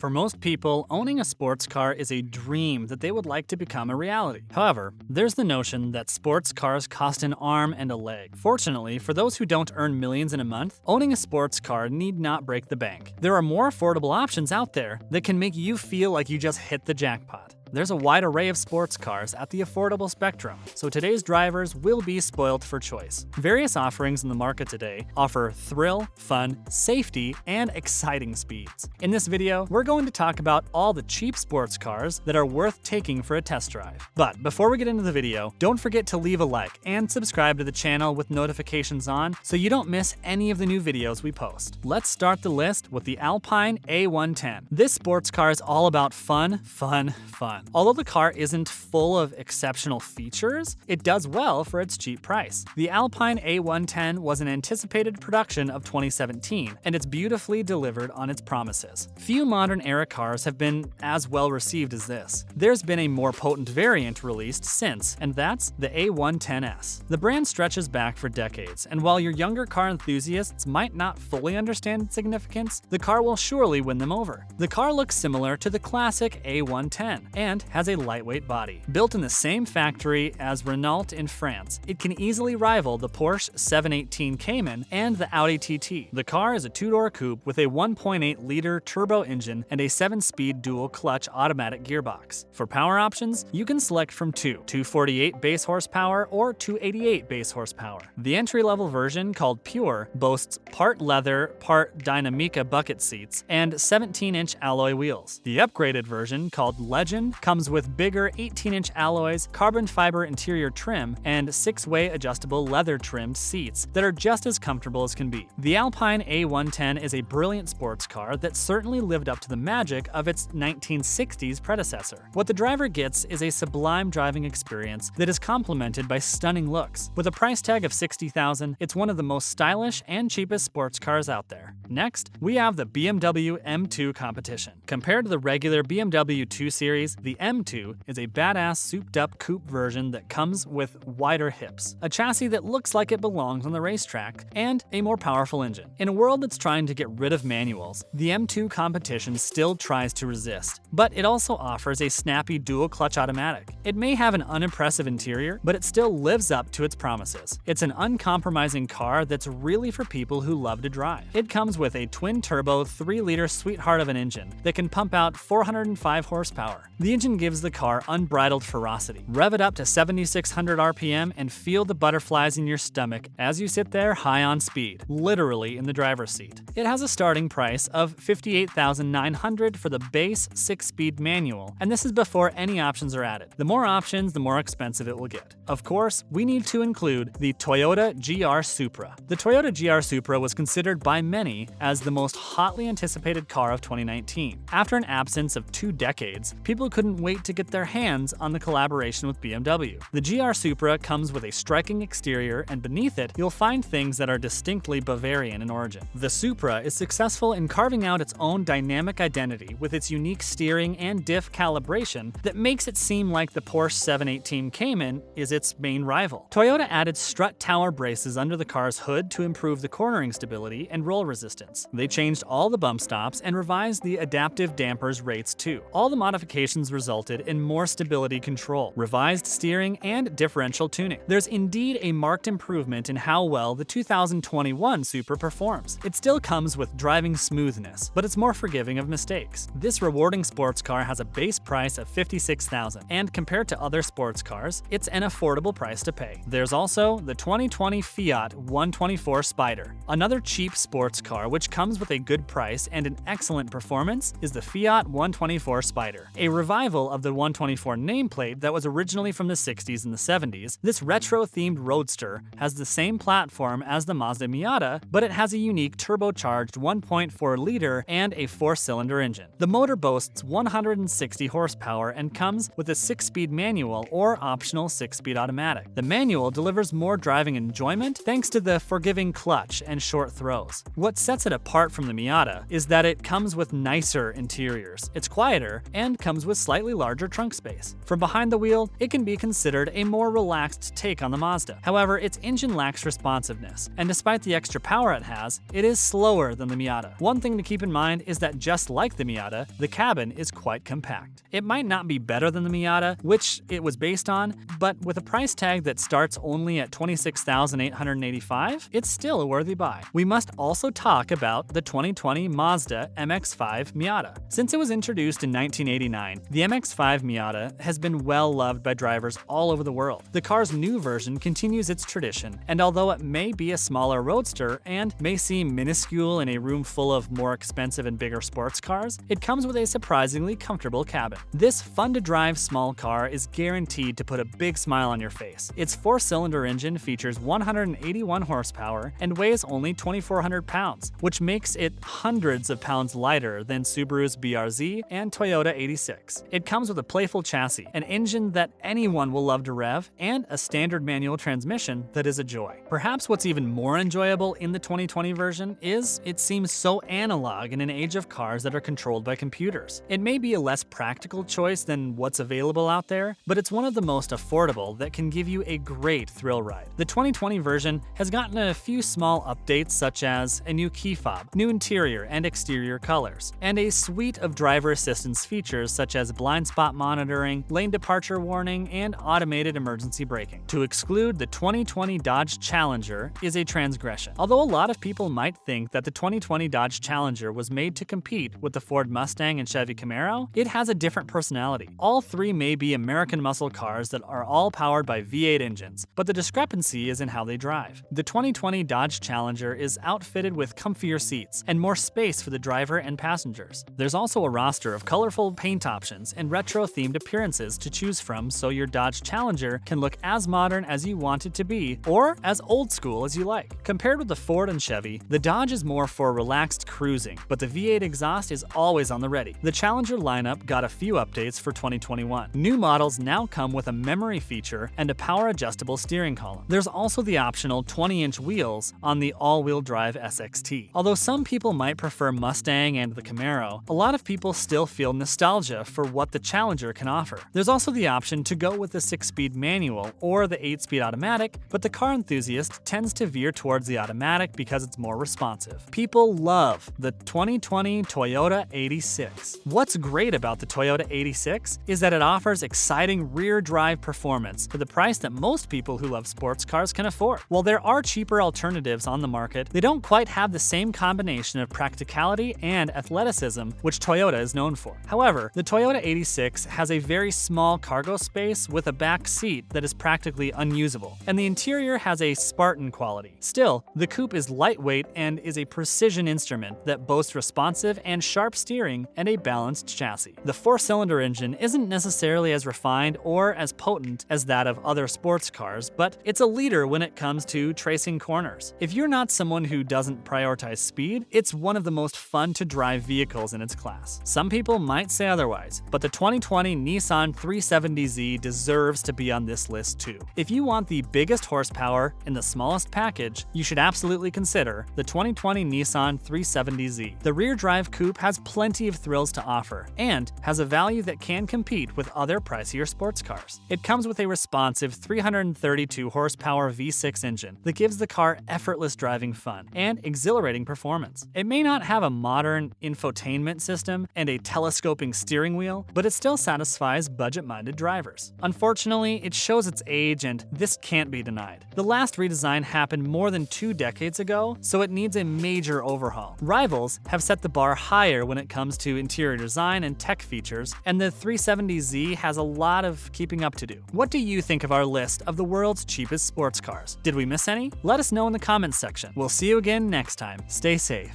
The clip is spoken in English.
For most people, owning a sports car is a dream that they would like to become a reality. However, there's the notion that sports cars cost an arm and a leg. Fortunately, for those who don't earn millions in a month, owning a sports car need not break the bank. There are more affordable options out there that can make you feel like you just hit the jackpot. There's a wide array of sports cars at the affordable spectrum, so today's drivers will be spoiled for choice. Various offerings in the market today offer thrill, fun, safety, and exciting speeds. In this video, we're going to talk about all the cheap sports cars that are worth taking for a test drive. But before we get into the video, don't forget to leave a like and subscribe to the channel with notifications on so you don't miss any of the new videos we post. Let's start the list with the Alpine A110. This sports car is all about fun, fun, fun. Although the car isn't full of exceptional features, it does well for its cheap price. The Alpine A110 was an anticipated production of 2017, and it's beautifully delivered on its promises. Few modern-era cars have been as well received as this. There's been a more potent variant released since, and that's the A110S. The brand stretches back for decades, and while your younger car enthusiasts might not fully understand its significance, the car will surely win them over. The car looks similar to the classic A110, and has a lightweight body. Built in the same factory as Renault in France, it can easily rival the Porsche 718 Cayman and the Audi TT. The car is a two-door coupe with a 1.8-liter turbo engine and a 7-speed dual-clutch automatic gearbox. For power options, you can select from 248 base horsepower or 288 base horsepower. The entry-level version, called Pure, boasts part leather, part Dynamica bucket seats, and 17-inch alloy wheels. The upgraded version, called Legend, comes with bigger 18-inch alloys, carbon fiber interior trim, and 6-way adjustable leather-trimmed seats that are just as comfortable as can be. The Alpine A110 is a brilliant sports car that certainly lived up to the magic of its 1960s predecessor. What the driver gets is a sublime driving experience that is complemented by stunning looks. With a price tag of $60,000, it's one of the most stylish and cheapest sports cars out there. Next, we have the BMW M2 Competition. Compared to the regular BMW 2 Series, the M2 is a badass souped-up coupe version that comes with wider hips, a chassis that looks like it belongs on the racetrack, and a more powerful engine. In a world that's trying to get rid of manuals, the M2 Competition still tries to resist, but it also offers a snappy dual-clutch automatic. It may have an unimpressive interior, but it still lives up to its promises. It's an uncompromising car that's really for people who love to drive. It comes with a twin-turbo 3-liter sweetheart of an engine that can pump out 405 horsepower. The engine gives the car unbridled ferocity. Rev it up to 7,600 RPM and feel the butterflies in your stomach as you sit there high on speed, literally in the driver's seat. It has a starting price of $58,900 for the base 6-speed manual, and this is before any options are added. The more options, the more expensive it will get. Of course, we need to include the Toyota GR Supra. The Toyota GR Supra was considered by many as the most hotly anticipated car of 2019. After an absence of 2 decades, people couldn't wait to get their hands on the collaboration with BMW. The GR Supra comes with a striking exterior, and beneath it, you'll find things that are distinctly Bavarian in origin. The Supra is successful in carving out its own dynamic identity with its unique steering and diff calibration that makes it seem like the Porsche 718 Cayman is its main rival. Toyota added strut tower braces under the car's hood to improve the cornering stability and roll resistance. They changed all the bump stops and revised the adaptive dampers rates too. All the modifications resulted in more stability control, revised steering, and differential tuning. There's indeed a marked improvement in how well the 2021 Supra performs. It still comes with driving smoothness, but it's more forgiving of mistakes. This rewarding sports car has a base price of $56,000, and compared to other sports cars, it's an affordable price to pay. There's also the 2020 Fiat 124 Spider. Another cheap sports car which comes with a good price and an excellent performance is the Fiat 124 Spider. A revival of the 124 nameplate that was originally from the 60s and the 70s, this retro-themed roadster has the same platform as the Mazda Miata, but it has a unique turbocharged 1.4-liter and a 4-cylinder engine. The motor boasts 160 horsepower and comes with a 6-speed manual or optional 6-speed automatic. The manual delivers more driving enjoyment thanks to the forgiving clutch and short throws. What sets it apart from the Miata is that it comes with nicer interiors. It's quieter and comes with slightly larger trunk space. From behind the wheel, it can be considered a more relaxed take on the Mazda. However, its engine lacks responsiveness, and despite the extra power it has, it is slower than the Miata. One thing to keep in mind is that just like the Miata, the cabin is quite compact. It might not be better than the Miata, which it was based on, but with a price tag that starts only at $26,885, it's still a worthy buy. We must also talk about the 2020 Mazda MX5 Miata. Since it was introduced in 1989, the MX5 Miata has been well loved by drivers all over the world. The car's new version continues its tradition, and although it may be a smaller roadster and may seem minuscule in a room full of more expensive and bigger sports cars, it comes with a surprisingly comfortable cabin. This fun-to-drive small car is guaranteed to put a big smile on your face. Its 4-cylinder engine features 181 horsepower and weighs only 2,400 pounds, which makes it hundreds of pounds lighter than Subaru's BRZ and Toyota 86. It comes with a playful chassis, an engine that anyone will love to rev, and a standard manual transmission that is a joy. Perhaps what's even more enjoyable in the 2020 version is it seems so analog in an age of cars that are controlled by computers. It may be a less practical choice than what's available out there, but it's one of the most affordable that can give you a great thrill ride. The 2020 version has gotten a few small updates such as a new key fob, new interior and exterior colors, and a suite of driver assistance features such as blind spot monitoring, lane departure warning, and automated emergency braking. To exclude the 2020 Dodge Challenger is a transgression. Although a lot of people might think that the 2020 Dodge Challenger was made to compete with the Ford Mustang and Chevy Camaro, it has a different personality. All three may be American muscle cars that are all powered by V8 engines, but the discrepancy is in how they drive. The 2020 Dodge Challenger is outfitted with comfier seats and more space for the driver and passengers. There's also a roster of colorful paint options and retro-themed appearances to choose from, so your Dodge Challenger can look as modern as you want it to be or as old school as you like. Compared with the Ford and Chevy, the Dodge is more for relaxed cruising, but the V8 exhaust is always on the ready. The Challenger lineup got a few updates for 2021. New models now come with a memory feature and a power-adjustable steering column. There's also the optional 20-inch wheels on the all-wheel drive SXT. Although some people might prefer Mustang and the Camaro, a lot of people still feel nostalgia for what the Challenger can offer. There's also the option to go with the 6-speed manual or the 8-speed automatic, but the car enthusiast tends to veer towards the automatic because it's more responsive. People love the 2020 Toyota 86. What's great about the Toyota 86 is that it offers exciting rear-drive performance for the price that most people who love sports cars can afford. While there are cheaper alternatives on the market, they don't quite have the same combination of practicality and athleticism which Toyota is known for. However, the Toyota 86 has a very small cargo space with a back seat that is practically unusable, and the interior has a Spartan quality. Still, the coupe is lightweight and is a precision instrument that boasts responsive and sharp steering and a balanced chassis. The 4-cylinder engine isn't necessarily as refined or as potent as that of other sports cars, but it's a leader when it comes to tracing corners. If you're not someone who doesn't prioritize speed, it's one of the most fun to drive vehicles in its class. Some people might say otherwise, but the 2020 Nissan 370Z deserves to be on this list too. If you want the biggest horsepower in the smallest package, you should absolutely consider the 2020 Nissan 370Z. The rear-drive coupe has plenty of thrills to offer and has a value that can compete with other pricier sports cars. It comes with a responsive 332 horsepower V6 engine that gives the car effortless driving fun and exhilarating performance. It may not have a modern infotainment system and a telescoping steering wheel, but it still satisfies budget-minded drivers. Unfortunately, it shows its age, and this can't be denied. The last redesign happened more than 2 decades ago, so it needs a major overhaul. Rivals have set the bar higher when it comes to interior design and tech features, and the 370Z has a lot of keeping up to do. What do you think of our list of the world's cheapest sports cars? Did we miss any? Let us know in the comments section. We'll see you again next time. Stay safe.